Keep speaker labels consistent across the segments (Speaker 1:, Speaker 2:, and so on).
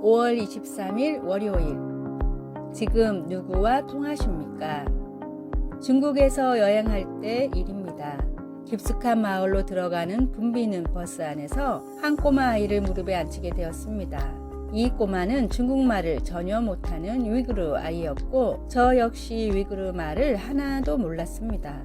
Speaker 1: 5월 23일 월요일. 지금 누구와 통하십니까? 중국에서 여행할 때 일입니다. 깊숙한 마을로 들어가는 붐비는 버스 안에서 한 꼬마 아이를 무릎에 앉히게 되었습니다. 이 꼬마는 중국말을 전혀 못하는 위구르 아이였고 저 역시 위구르 말을 하나도 몰랐습니다.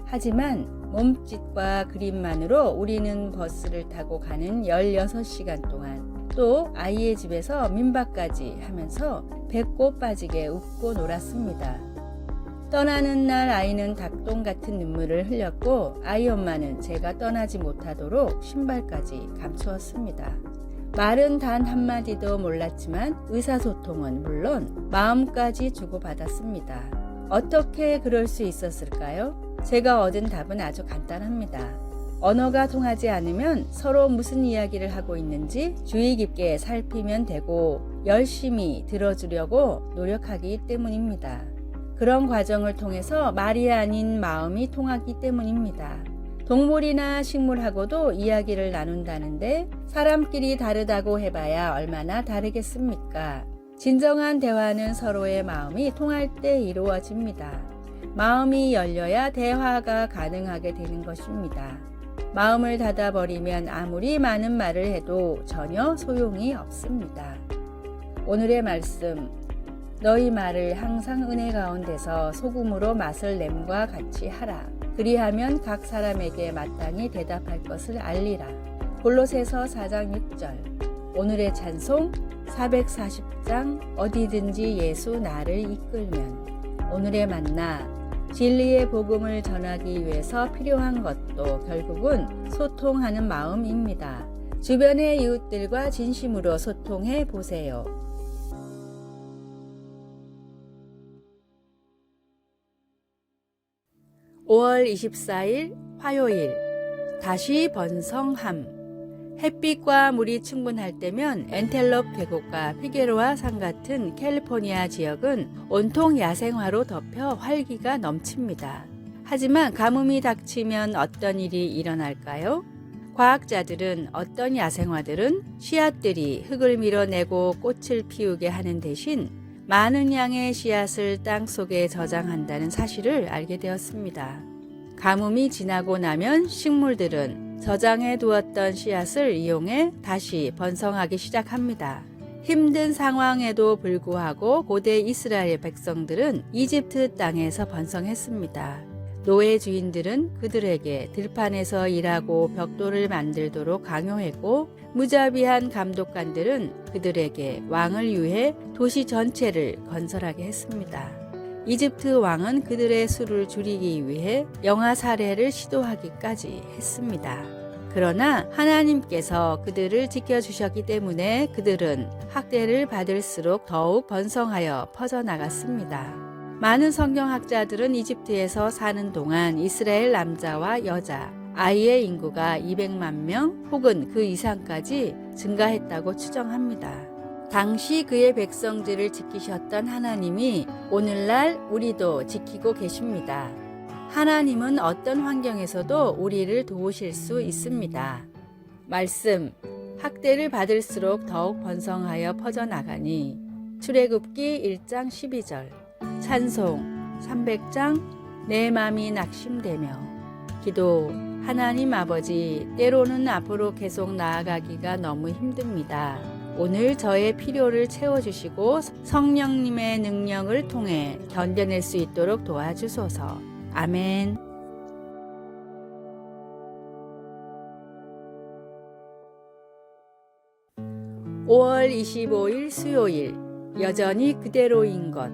Speaker 1: 하지만 몸짓과 그림만으로 우리는 버스를 타고 가는 16시간 동안 또 아이의 집에서 민박까지 하면서 배꼽 빠지게 웃고 놀았습니다. 떠나는 날 아이는 닭똥 같은 눈물을 흘렸고 아이 엄마는 제가 떠나지 못하도록 신발까지 감추었습니다. 말은 단 한마디도 몰랐지만 의사소통은 물론 마음까지 주고받았습니다. 어떻게 그럴 수 있었을까요? 제가 얻은 답은 아주 간단합니다. 언어가 통하지 않으면 서로 무슨 이야기를 하고 있는지 주의 깊게 살피면 되고 열심히 들어주려고 노력하기 때문입니다. 그런 과정을 통해서 말이 아닌 마음이 통하기 때문입니다. 동물이나 식물하고도 이야기를 나눈다는데 사람끼리 다르다고 해봐야 얼마나 다르겠습니까? 진정한 대화는 서로의 마음이 통할 때 이루어집니다. 마음이 열려야 대화가 가능하게 되는 것입니다. 마음을 닫아버리면 아무리 많은 말을 해도 전혀 소용이 없습니다. 오늘의 말씀, 너희 말을 항상 은혜 가운데서 소금으로 맛을 냄과 같이 하라. 그리하면 각 사람에게 마땅히 대답할 것을 알리라. 골로새서 4장 6절. 오늘의 찬송 440장 어디든지 예수 나를 이끌면. 오늘의 만나, 진리의 복음을 전하기 위해서 필요한 것도 결국은 소통하는 마음입니다. 주변의 이웃들과 진심으로 소통해 보세요. (5월 24일) 화요일. 다시 번성함. 햇빛과 물이 충분할 때면 엔텔롭 계곡과 피게로아 산 같은 캘리포니아 지역은 온통 야생화로 덮여 활기가 넘칩니다. 하지만 가뭄이 닥치면 어떤 일이 일어날까요? 과학자들은 어떤 야생화들은 씨앗들이 흙을 밀어내고 꽃을 피우게 하는 대신 많은 양의 씨앗을 땅 속에 저장한다는 사실을 알게 되었습니다. 가뭄이 지나고 나면 식물들은 저장해 두었던 씨앗을 이용해 다시 번성하기 시작합니다. 힘든 상황에도 불구하고 고대 이스라엘 백성들은 이집트 땅에서 번성했습니다. 노예 주인들은 그들에게 들판에서 일하고 벽돌을 만들도록 강요했고 무자비한 감독관들은 그들에게 왕을 위해 도시 전체를 건설하게 했습니다. 이집트 왕은 그들의 수를 줄이기 위해 영아 살해를 시도하기까지 했습니다. 그러나 하나님께서 그들을 지켜주셨기 때문에 그들은 학대를 받을수록 더욱 번성하여 퍼져나갔습니다. 많은 성경학자들은 이집트에서 사는 동안 이스라엘 남자와 여자, 아이의 인구가 200만 명 혹은 그 이상까지 증가했다고 추정합니다. 당시 그의 백성들을 지키셨던 하나님이 오늘날 우리도 지키고 계십니다. 하나님은 어떤 환경에서도 우리를 도우실 수 있습니다. 말씀, 학대를 받을수록 더욱 번성하여 퍼져나가니. 출애굽기 1장 12절. 찬송 300장 내 맘이 낙심되며. 기도, 하나님 아버지, 때로는 앞으로 계속 나아가기가 너무 힘듭니다. 오늘 저의 필요를 채워주시고 성령님의 능력을 통해 견뎌낼 수 있도록 도와주소서. 아멘. (5월 25일) 수요일. 여전히 그대로인 것.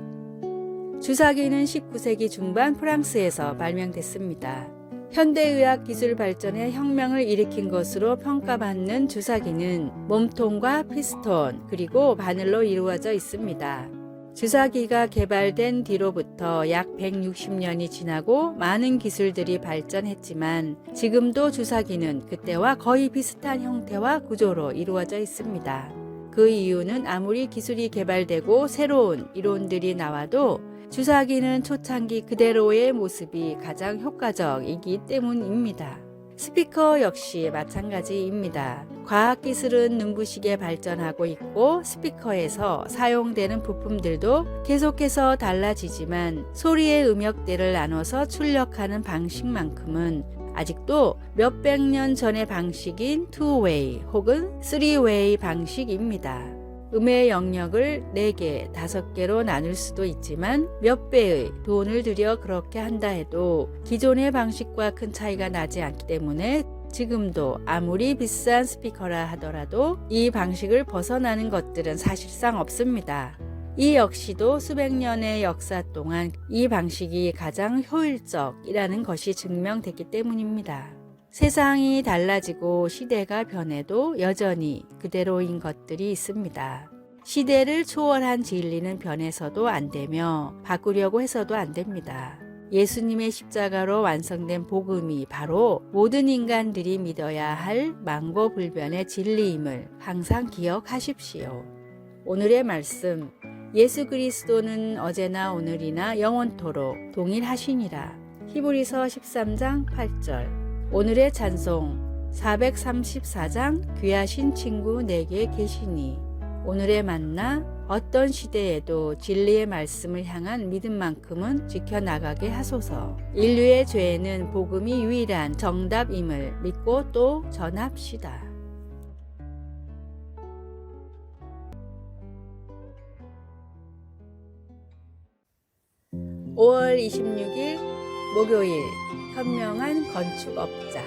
Speaker 1: 주사기는 19세기 중반 프랑스에서 발명됐습니다. 현대의학 기술 발전에 혁명을 일으킨 것으로 평가받는 주사기는 몸통과 피스톤 그리고 바늘로 이루어져 있습니다. 주사기가 개발된 뒤로부터 약 160년이 지나고 많은 기술들이 발전했지만 지금도 주사기는 그때와 거의 비슷한 형태와 구조로 이루어져 있습니다. 그 이유는 아무리 기술이 개발되고 새로운 이론들이 나와도 주사기는 초창기 그대로의 모습이 가장 효과적이기 때문입니다. 스피커 역시 마찬가지입니다. 과학기술은 눈부시게 발전하고 있고 스피커에서 사용되는 부품들도 계속해서 달라지지만 소리의 음역대를 나눠서 출력하는 방식만큼은 아직도 몇백 년 전의 방식인 투웨이 혹은 쓰리웨이 방식입니다. 음의 영역을 4개, 5개로 나눌 수도 있지만 몇 배의 돈을 들여 그렇게 한다 해도 기존의 방식과 큰 차이가 나지 않기 때문에 지금도 아무리 비싼 스피커라 하더라도 이 방식을 벗어나는 것들은 사실상 없습니다. 이 역시도 수백 년의 역사 동안 이 방식이 가장 효율적이라는 것이 증명됐기 때문입니다. 세상이 달라지고 시대가 변해도 여전히 그대로인 것들이 있습니다. 시대를 초월한 진리는 변해서도 안 되며 바꾸려고 해서도 안 됩니다. 예수님의 십자가로 완성된 복음이 바로 모든 인간들이 믿어야 할 망고불변의 진리임을 항상 기억하십시오. 오늘의 말씀, 예수 그리스도는 어제나 오늘이나 영원토록 동일하시니라. 히브리서 13장 8절. 오늘의 찬송 434장 귀하신 친구 내게 계시니. 오늘의 만나 어떤 시대에도 진리의 말씀을 향한 믿음만큼은 지켜나가게 하소서. 인류의 죄에는 복음이 유일한 정답임을 믿고 또 전합시다. 5월 26일 목요일 현명한 건축업자.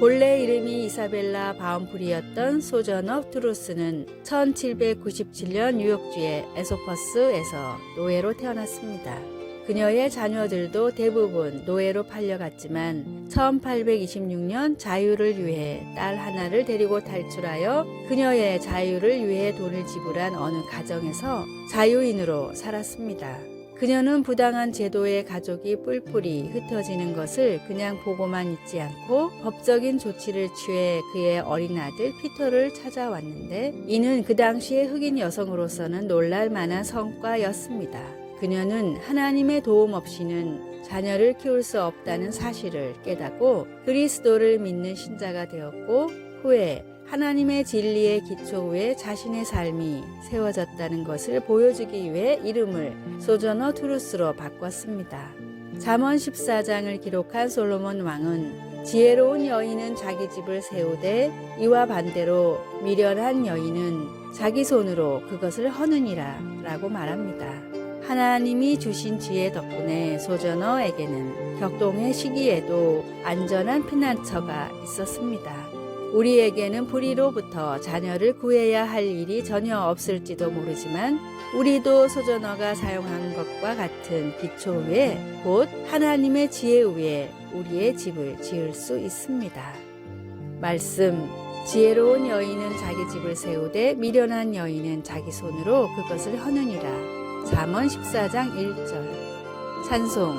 Speaker 1: 본래 이름이 이사벨라 바움프리였던 소저너 투루스는 1797년 뉴욕주의 에소퍼스에서 노예로 태어났습니다. 그녀의 자녀들도 대부분 노예로 팔려갔지만 1826년 자유를 위해 딸 하나를 데리고 탈출하여 그녀의 자유를 위해 돈을 지불한 어느 가정에서 자유인으로 살았습니다. 그녀는 부당한 제도의 가족이 뿔뿔이 흩어지는 것을 그냥 보고만 있지 않고 법적인 조치를 취해 그의 어린 아들 피터를 찾아왔는데 이는 그 당시의 흑인 여성으로서는 놀랄 만한 성과였습니다. 그녀는 하나님의 도움 없이는 자녀를 키울 수 없다는 사실을 깨닫고 그리스도를 믿는 신자가 되었고 후에 하나님의 진리의 기초 위에 자신의 삶이 세워졌다는 것을 보여주기 위해 이름을 소저너 투루스로 바꿨습니다. 잠언 14장을 기록한 솔로몬 왕은 지혜로운 여인은 자기 집을 세우되 이와 반대로 미련한 여인은 자기 손으로 그것을 허느니라 라고 말합니다. 하나님이 주신 지혜 덕분에 소저너에게는 격동의 시기에도 안전한 피난처가 있었습니다. 우리에게는 불의로부터 자녀를 구해야 할 일이 전혀 없을지도 모르지만 우리도 소저너가 사용한 것과 같은 기초 위에 곧 하나님의 지혜 위에 우리의 집을 지을 수 있습니다. 말씀, 지혜로운 여인은 자기 집을 세우되 미련한 여인은 자기 손으로 그것을 허느니라. 잠언 14장 1절. 찬송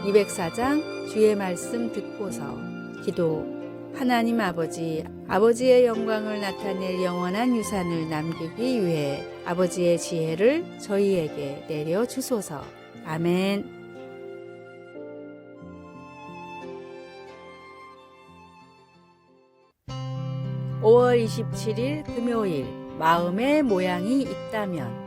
Speaker 1: 204장 주의 말씀 듣고서. 기도. 하나님 아버지, 아버지의 영광을 나타낼 영원한 유산을 남기기 위해 아버지의 지혜를 저희에게 내려주소서. 아멘. (5월 27일) 금요일. 마음의 모양이 있다면.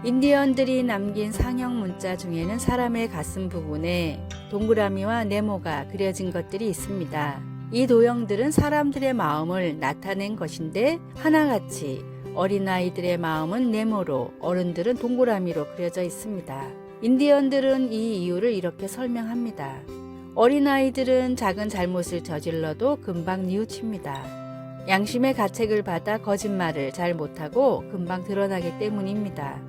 Speaker 1: 인디언들이 남긴 상형 문자 중에는 사람의 가슴 부분에 동그라미와 네모가 그려진 것들이 있습니다. 이 도형들은 사람들의 마음을 나타낸 것인데 하나같이 어린아이들의 마음은 네모로 어른들은 동그라미로 그려져 있습니다. 인디언들은 이 이유를 이렇게 설명합니다. 어린아이들은 작은 잘못을 저질러도 금방 뉘우칩니다. 양심의 가책을 받아 거짓말을 잘 못하고 금방 드러나기 때문입니다.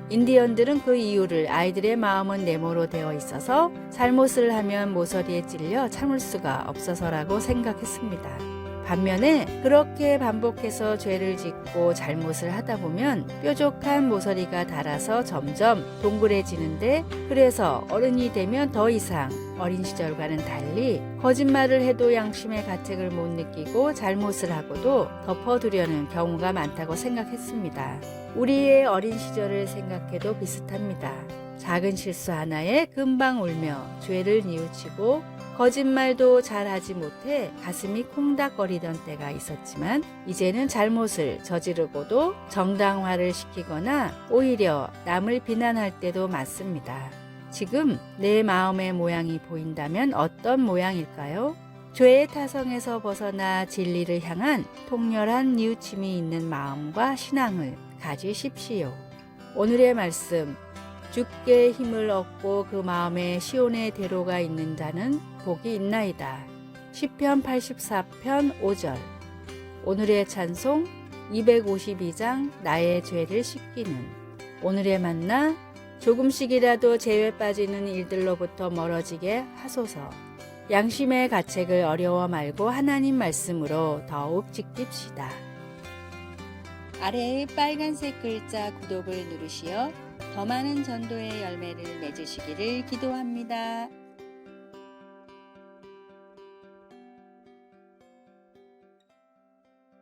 Speaker 1: 인디언들은 그 이유를 아이들의 마음은 네모로 되어 있어서 잘못을 하면 모서리에 찔려 참을 수가 없어서라고 생각했습니다. 반면에 그렇게 반복해서 죄를 짓고 잘못을 하다 보면 뾰족한 모서리가 닳아서 점점 동그래지는데 그래서 어른이 되면 더 이상 어린 시절과는 달리 거짓말을 해도 양심의 가책을 못 느끼고 잘못을 하고도 덮어두려는 경우가 많다고 생각했습니다. 우리의 어린 시절을 생각해도 비슷합니다. 작은 실수 하나에 금방 울며 죄를 뉘우치고 거짓말도 잘하지 못해 가슴이 콩닥거리던 때가 있었지만 이제는 잘못을 저지르고도 정당화를 시키거나 오히려 남을 비난할 때도 많습니다. 지금 내 마음의 모양이 보인다면 어떤 모양일까요? 죄의 타성에서 벗어나 진리를 향한 통렬한 뉘우침이 있는 마음과 신앙을 가지십시오. 오늘의 말씀, 주께 힘을 얻고 그 마음에 시온의 대로가 있는 자는 복이 있나이다. 시편 84편 5절. 오늘의 찬송 252장 나의 죄를 씻기는. 오늘의 만나 조금씩이라도 죄에 빠지는 일들로부터 멀어지게 하소서. 양심의 가책을 어려워 말고 하나님 말씀으로 더욱 지킵시다. 아래의 빨간색 글자 구독을 누르시어 더 많은 전도의 열매를 맺으시기를 기도합니다.